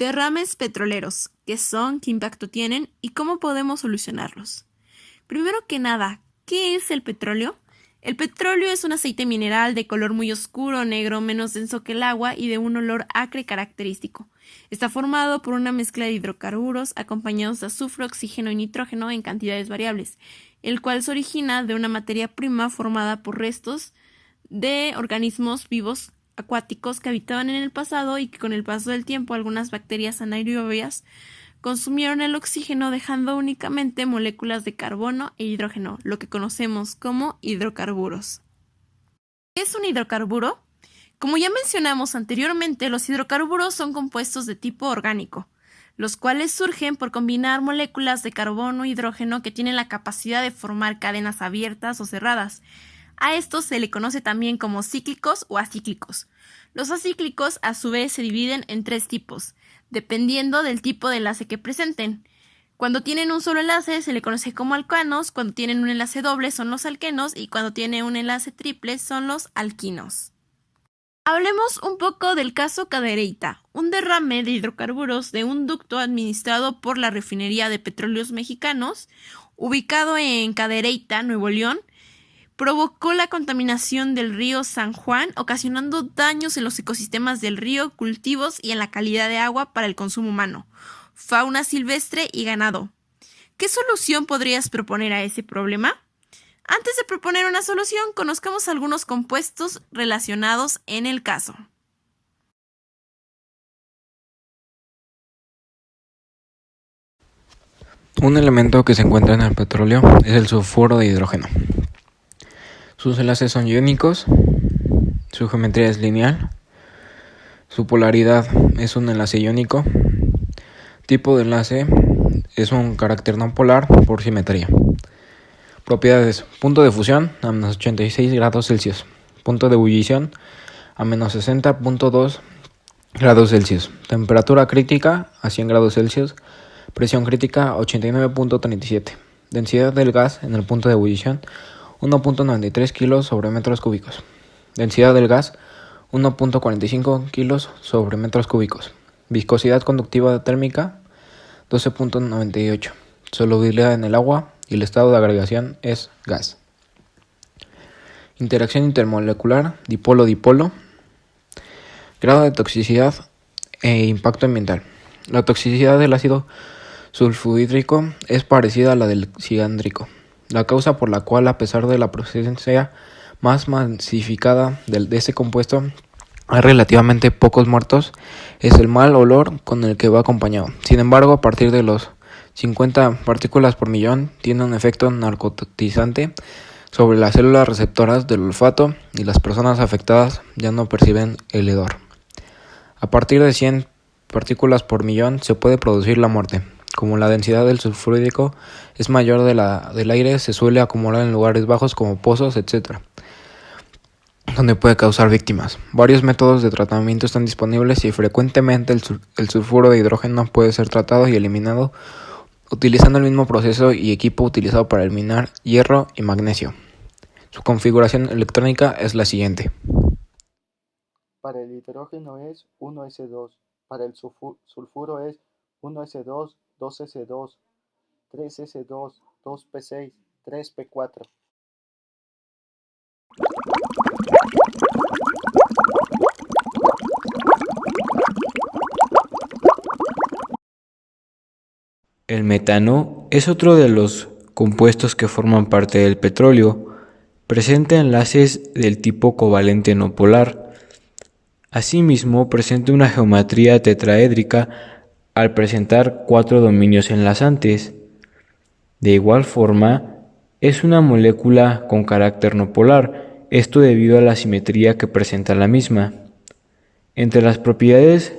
Derrames petroleros, ¿qué son, qué impacto tienen y cómo podemos solucionarlos? Primero que nada, ¿qué es el petróleo? El petróleo es un aceite mineral de color muy oscuro, negro, menos denso que el agua y de un olor acre característico. Está formado por una mezcla de hidrocarburos acompañados de azufre, oxígeno y nitrógeno en cantidades variables, el cual se origina de una materia prima formada por restos de organismos vivos acuáticos que habitaban en el pasado y que con el paso del tiempo algunas bacterias anaerobias consumieron el oxígeno dejando únicamente moléculas de carbono e hidrógeno, lo que conocemos como hidrocarburos. ¿Qué es un hidrocarburo? Como ya mencionamos anteriormente, los hidrocarburos son compuestos de tipo orgánico, los cuales surgen por combinar moléculas de carbono e hidrógeno que tienen la capacidad de formar cadenas abiertas o cerradas. A estos se le conoce también como cíclicos o acíclicos. Los acíclicos a su vez se dividen en tres tipos, dependiendo del tipo de enlace que presenten. Cuando tienen un solo enlace se le conoce como alcanos, cuando tienen un enlace doble son los alquenos y cuando tiene un enlace triple son los alquinos. Hablemos un poco del caso Cadereyta, un derrame de hidrocarburos de un ducto administrado por la Refinería de Petróleos Mexicanos, ubicado en Cadereyta, Nuevo León, provocó la contaminación del río San Juan, ocasionando daños en los ecosistemas del río, cultivos y en la calidad de agua para el consumo humano, fauna silvestre y ganado. ¿Qué solución podrías proponer a ese problema? Antes de proponer una solución, conozcamos algunos compuestos relacionados en el caso. Un elemento que se encuentra en el petróleo es el sulfuro de hidrógeno. Sus enlaces son iónicos, su geometría es lineal, su polaridad es un enlace iónico, tipo de enlace es un carácter no polar por simetría. Propiedades: punto de fusión a menos 86 grados Celsius, punto de ebullición a menos 60.2 grados Celsius, temperatura crítica a 100 grados Celsius, presión crítica a 89.37, densidad del gas en el punto de ebullición 1.93 kilos sobre metros cúbicos. Densidad del gas 1.45 kilos sobre metros cúbicos. Viscosidad conductiva térmica 12.98. Solubilidad en el agua y el estado de agregación es gas. Interacción intermolecular dipolo-dipolo. Grado de toxicidad e impacto ambiental. La toxicidad del ácido sulfurhídrico es parecida a la del cianhídrico. La causa por la cual, a pesar de la presencia más masificada de este compuesto, hay relativamente pocos muertos, es el mal olor con el que va acompañado. Sin embargo, a partir de los 50 partículas por millón, tiene un efecto narcotizante sobre las células receptoras del olfato y las personas afectadas ya no perciben el hedor. A partir de 100 partículas por millón se puede producir la muerte. Como la densidad del sulfúrico es mayor del aire, se suele acumular en lugares bajos como pozos, etc., donde puede causar víctimas. Varios métodos de tratamiento están disponibles y frecuentemente el sulfuro de hidrógeno puede ser tratado y eliminado utilizando el mismo proceso y equipo utilizado para eliminar hierro y magnesio. Su configuración electrónica es la siguiente. Para el hidrógeno es 1s2, para el sulfuro es 1s2, 2s2, 3s2, 2p6, 3p4. El metano es otro de los compuestos que forman parte del petróleo. Presenta enlaces del tipo covalente no polar. Asimismo, presenta una geometría tetraédrica al presentar 4 dominios enlazantes. De igual forma, es una molécula con carácter no polar, esto debido a la simetría que presenta la misma. Entre las propiedades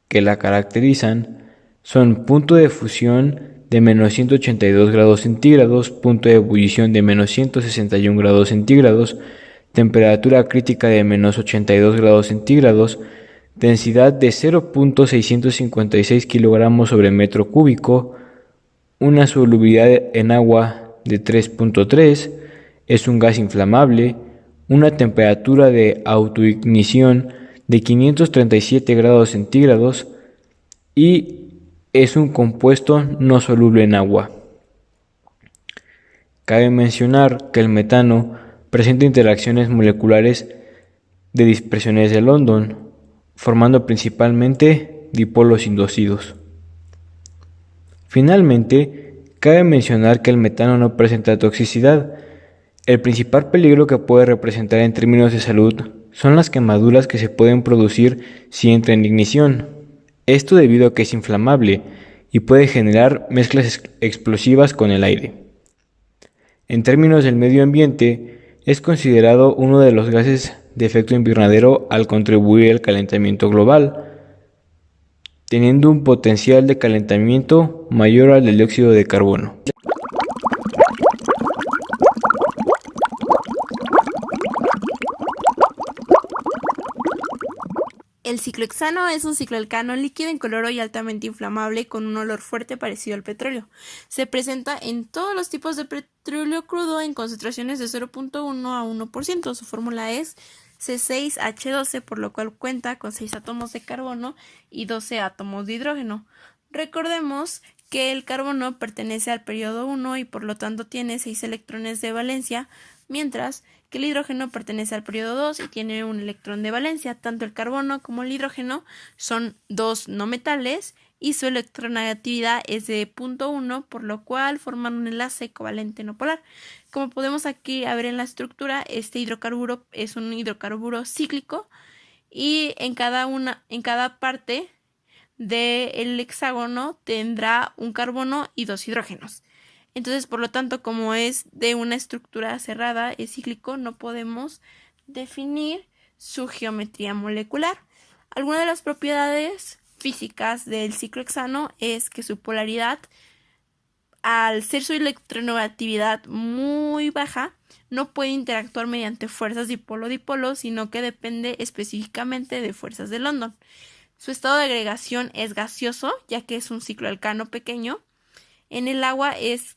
que la caracterizan son punto de fusión de menos 182 grados centígrados, punto de ebullición de menos 161 grados centígrados, temperatura crítica de menos 82 grados centígrados, densidad de 0.656 kilogramos sobre metro cúbico, una solubilidad en agua de 3.3, es un gas inflamable, una temperatura de autoignición de 537 grados centígrados, y es un compuesto no soluble en agua. Cabe mencionar que el metano presenta interacciones moleculares de dispersiones de London, formando principalmente dipolos inducidos. Finalmente, cabe mencionar que el metano no presenta toxicidad. El principal peligro que puede representar en términos de salud son las quemaduras que se pueden producir si entra en ignición. Esto debido a que es inflamable y puede generar mezclas explosivas con el aire. En términos del medio ambiente, es considerado uno de los gases de efecto invernadero al contribuir al calentamiento global, teniendo un potencial de calentamiento mayor al del dióxido de carbono. El ciclohexano es un cicloalcano líquido incoloro y altamente inflamable con un olor fuerte parecido al petróleo. Se presenta en todos los tipos de petróleo crudo en concentraciones de 0.1 a 1%. Su fórmula es C6H12, por lo cual cuenta con 6 átomos de carbono y 12 átomos de hidrógeno. Recordemos que el carbono pertenece al periodo 1 y por lo tanto tiene 6 electrones de valencia, mientras que el hidrógeno pertenece al periodo 2 y tiene un electrón de valencia. Tanto el carbono como el hidrógeno son dos no metales y su electronegatividad es de 0.1, por lo cual forman un enlace covalente no polar. Como podemos aquí ver en la estructura, este hidrocarburo es un hidrocarburo cíclico y en cada parte del hexágono tendrá un carbono y 2 hidrógenos. Entonces, por lo tanto, como es de una estructura cerrada, es cíclico, no podemos definir su geometría molecular. Alguna de las propiedades físicas del ciclohexano es que su polaridad, al ser su electronegatividad muy baja, no puede interactuar mediante fuerzas dipolo-dipolo, sino que depende específicamente de fuerzas de London. Su estado de agregación es gaseoso, ya que es un cicloalcano pequeño. En el agua es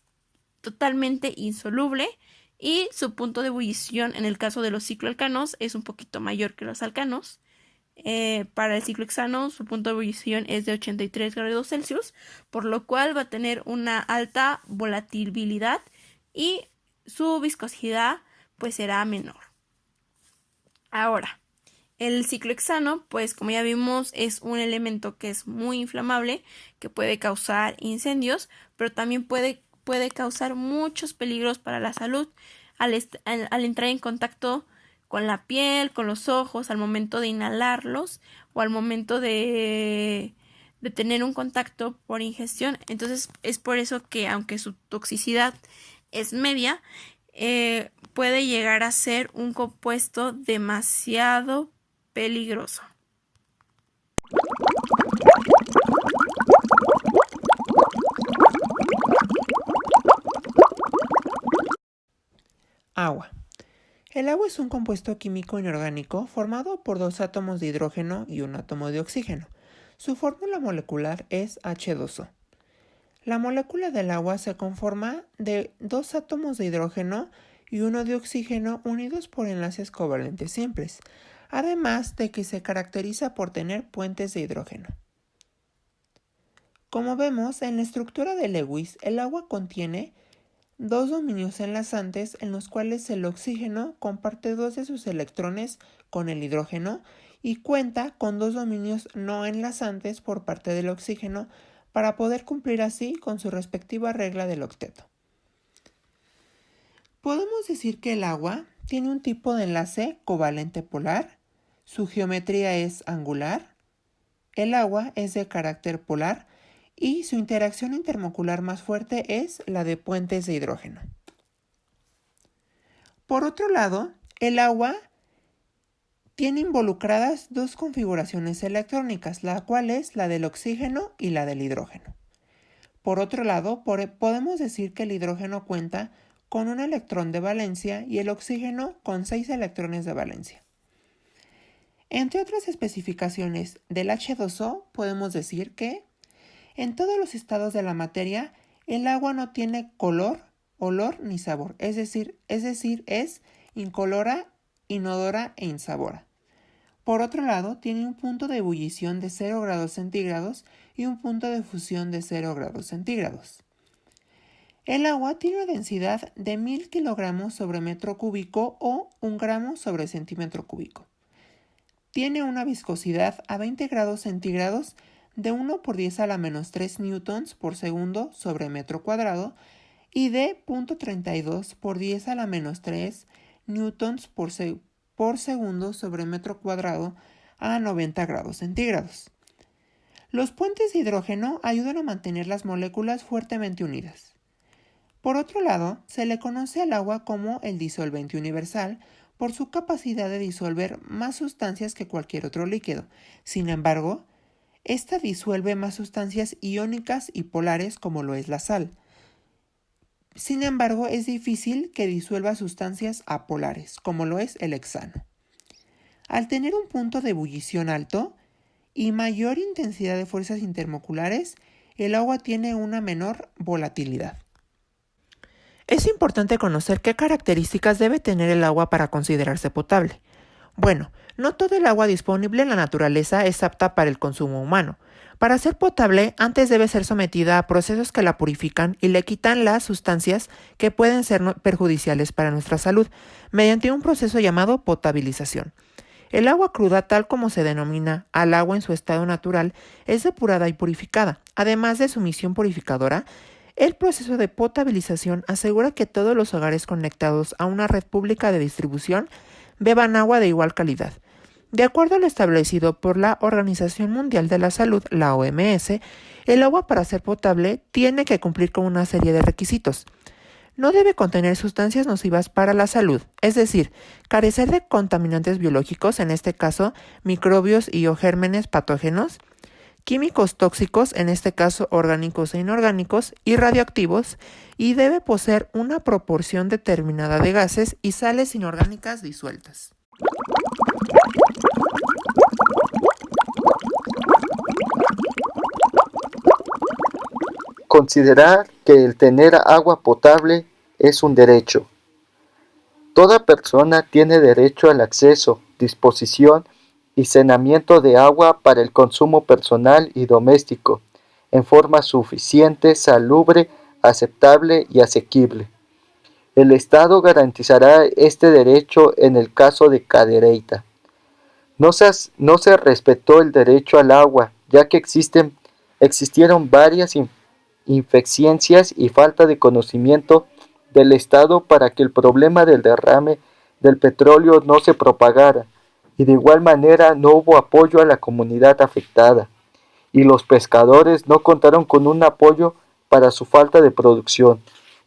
totalmente insoluble y su punto de ebullición en el caso de los cicloalcanos es un poquito mayor que los alcanos. Para el ciclohexano su punto de ebullición es de 83 grados Celsius, por lo cual va a tener una alta volatilidad y su viscosidad pues será menor. Ahora, el ciclohexano, pues como ya vimos, es un elemento que es muy inflamable, que puede causar incendios, pero también puede causar muchos peligros para la salud al entrar en contacto con la piel, con los ojos, al momento de inhalarlos o al momento de tener un contacto por ingestión. Entonces es por eso que aunque su toxicidad es media, puede llegar a ser un compuesto demasiado peligroso. Agua. El agua es un compuesto químico inorgánico formado por 2 átomos de hidrógeno y un átomo de oxígeno. Su fórmula molecular es H2O. La molécula del agua se conforma de 2 átomos de hidrógeno y 1 de oxígeno unidos por enlaces covalentes simples, además de que se caracteriza por tener puentes de hidrógeno. Como vemos, en la estructura de Lewis, el agua contiene 2 dominios enlazantes en los cuales el oxígeno comparte 2 de sus electrones con el hidrógeno y cuenta con 2 dominios no enlazantes por parte del oxígeno para poder cumplir así con su respectiva regla del octeto. Podemos decir que el agua tiene un tipo de enlace covalente polar, su geometría es angular, el agua es de carácter polar y su interacción intermolecular más fuerte es la de puentes de hidrógeno. Por otro lado, el agua tiene involucradas 2 configuraciones electrónicas, la cual es la del oxígeno y la del hidrógeno. Por otro lado, podemos decir que el hidrógeno cuenta con un electrón de valencia y el oxígeno con 6 electrones de valencia. Entre otras especificaciones del H2O, podemos decir que en todos los estados de la materia, el agua no tiene color, olor ni sabor, es decir, es incolora, inodora e insabora. Por otro lado, tiene un punto de ebullición de 0 grados centígrados y un punto de fusión de 0 grados centígrados. El agua tiene una densidad de 1000 kilogramos sobre metro cúbico o 1 gramo sobre centímetro cúbico. Tiene una viscosidad a 20 grados centígrados de 1 por 10 a la menos 3 newtons por segundo sobre metro cuadrado y de 0.32 por 10 a la menos 3 newtons por segundo sobre metro cuadrado a 90 grados centígrados. Los puentes de hidrógeno ayudan a mantener las moléculas fuertemente unidas. Por otro lado, se le conoce al agua como el disolvente universal por su capacidad de disolver más sustancias que cualquier otro líquido. Sin embargo, esta disuelve más sustancias iónicas y polares como lo es la sal. Sin embargo, es difícil que disuelva sustancias apolares, como lo es el hexano. Al tener un punto de ebullición alto y mayor intensidad de fuerzas intermoleculares, el agua tiene una menor volatilidad. Es importante conocer qué características debe tener el agua para considerarse potable. Bueno, no todo el agua disponible en la naturaleza es apta para el consumo humano. Para ser potable, antes debe ser sometida a procesos que la purifican y le quitan las sustancias que pueden ser perjudiciales para nuestra salud, mediante un proceso llamado potabilización. El agua cruda, tal como se denomina al agua en su estado natural, es depurada y purificada. Además de su misión purificadora, el proceso de potabilización asegura que todos los hogares conectados a una red pública de distribución beban agua de igual calidad. De acuerdo a lo establecido por la Organización Mundial de la Salud, la OMS, el agua para ser potable tiene que cumplir con una serie de requisitos. No debe contener sustancias nocivas para la salud, es decir, carecer de contaminantes biológicos, en este caso microbios y o gérmenes patógenos, químicos tóxicos, en este caso orgánicos e inorgánicos, y radioactivos, y debe poseer una proporción determinada de gases y sales inorgánicas disueltas. Considerar que el tener agua potable es un derecho. Toda persona tiene derecho al acceso, disposición y saneamiento de agua para el consumo personal y doméstico, en forma suficiente, salubre, aceptable y asequible. El Estado garantizará este derecho en el caso de Cadereyta. No se respetó el derecho al agua, ya que existieron varias inficiencias y falta de conocimiento del Estado para que el problema del derrame del petróleo no se propagara, y de igual manera no hubo apoyo a la comunidad afectada, y los pescadores no contaron con un apoyo para su falta de producción.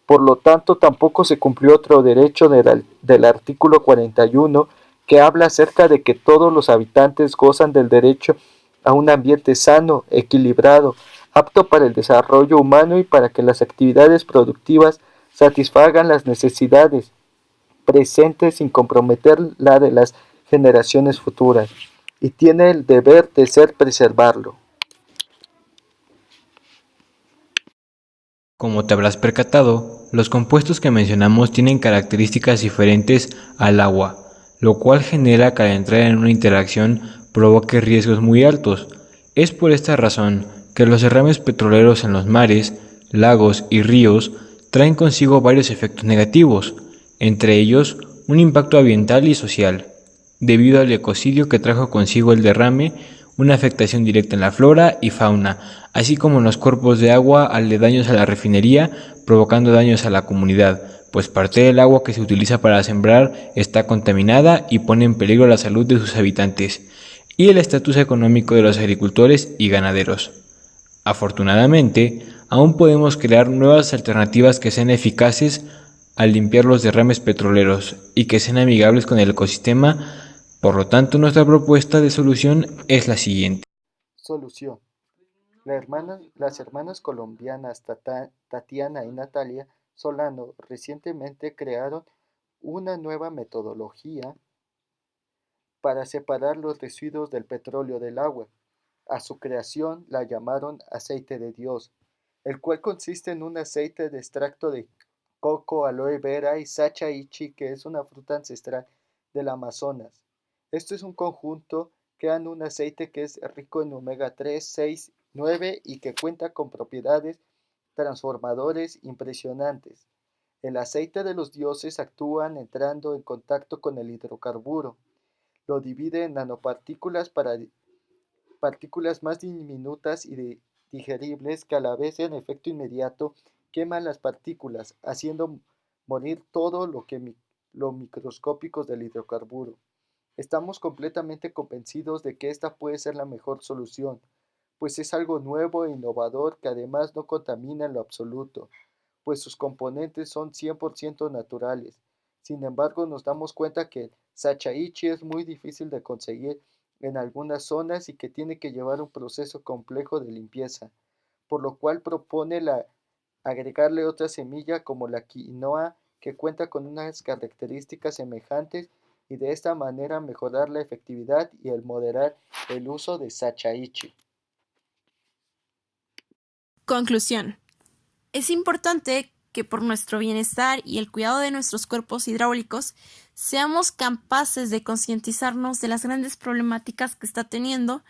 Por lo tanto, tampoco se cumplió otro derecho del artículo 41 que habla acerca de que todos los habitantes gozan del derecho a un ambiente sano, equilibrado, apto para el desarrollo humano y para que las actividades productivas satisfagan las necesidades presentes sin comprometer la de las generaciones futuras, y tiene el deber de ser preservarlo. Como te habrás percatado, los compuestos que mencionamos tienen características diferentes al agua, lo cual genera que al entrar en una interacción provoque riesgos muy altos. Es por esta razón que los derrames petroleros en los mares, lagos y ríos traen consigo varios efectos negativos, entre ellos un impacto ambiental y social, debido al ecocidio que trajo consigo el derrame, una afectación directa en la flora y fauna, así como en los cuerpos de agua aledaños a la refinería, provocando daños a la comunidad, pues parte del agua que se utiliza para sembrar está contaminada y pone en peligro la salud de sus habitantes, y el estatus económico de los agricultores y ganaderos. Afortunadamente, aún podemos crear nuevas alternativas que sean eficaces al limpiar los derrames petroleros y que sean amigables con el ecosistema. Por lo tanto, nuestra propuesta de solución es la siguiente. Solución. Las hermanas colombianas Tatiana y Natalia Solano recientemente crearon una nueva metodología para separar los residuos del petróleo del agua. A su creación la llamaron aceite de Dios, el cual consiste en un aceite de extracto de coco, aloe vera y sacha ichi, que es una fruta ancestral del Amazonas. Esto es un conjunto, crean un aceite que es rico en omega 3, 6, 9 y que cuenta con propiedades transformadores impresionantes. El aceite de los dioses actúa entrando en contacto con el hidrocarburo, lo divide en nanopartículas para partículas más diminutas y digeribles que a la vez en efecto inmediato queman las partículas, haciendo morir todo lo microscópicos del hidrocarburo. Estamos completamente convencidos de que esta puede ser la mejor solución, pues es algo nuevo e innovador que además no contamina en lo absoluto, pues sus componentes son 100% naturales. Sin embargo, nos damos cuenta que el Sachaichi es muy difícil de conseguir en algunas zonas y que tiene que llevar un proceso complejo de limpieza, por lo cual propone agregarle otra semilla como la quinoa que cuenta con unas características semejantes y de esta manera mejorar la efectividad y el moderar el uso de Sachaichi. Conclusión. Es importante que por nuestro bienestar y el cuidado de nuestros cuerpos hidráulicos seamos capaces de concientizarnos de las grandes problemáticas que está teniendo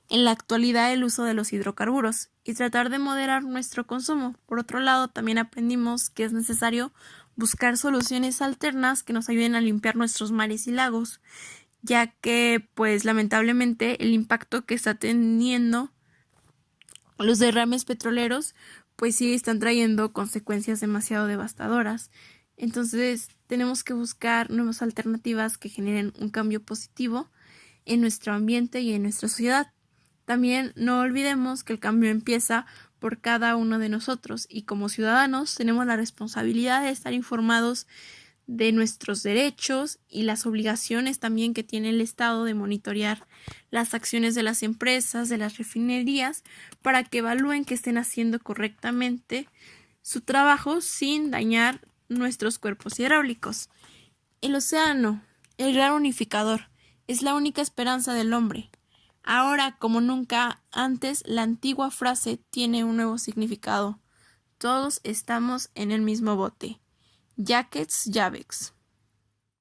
en la actualidad el uso de los hidrocarburos y tratar de moderar nuestro consumo. Por otro lado, también aprendimos que es necesario buscar soluciones alternas que nos ayuden a limpiar nuestros mares y lagos, ya que, pues, lamentablemente el impacto que está teniendo los derrames petroleros, pues sí están trayendo consecuencias demasiado devastadoras. Entonces, tenemos que buscar nuevas alternativas que generen un cambio positivo en nuestro ambiente y en nuestra sociedad. También no olvidemos que el cambio empieza por cada uno de nosotros y como ciudadanos tenemos la responsabilidad de estar informados de nuestros derechos y las obligaciones también que tiene el Estado de monitorear las acciones de las empresas, de las refinerías, para que evalúen que estén haciendo correctamente su trabajo sin dañar nuestros cuerpos hidráulicos. El océano, el gran unificador, es la única esperanza del hombre. Ahora, como nunca antes, la antigua frase tiene un nuevo significado. Todos estamos en el mismo bote. Jacques Javex.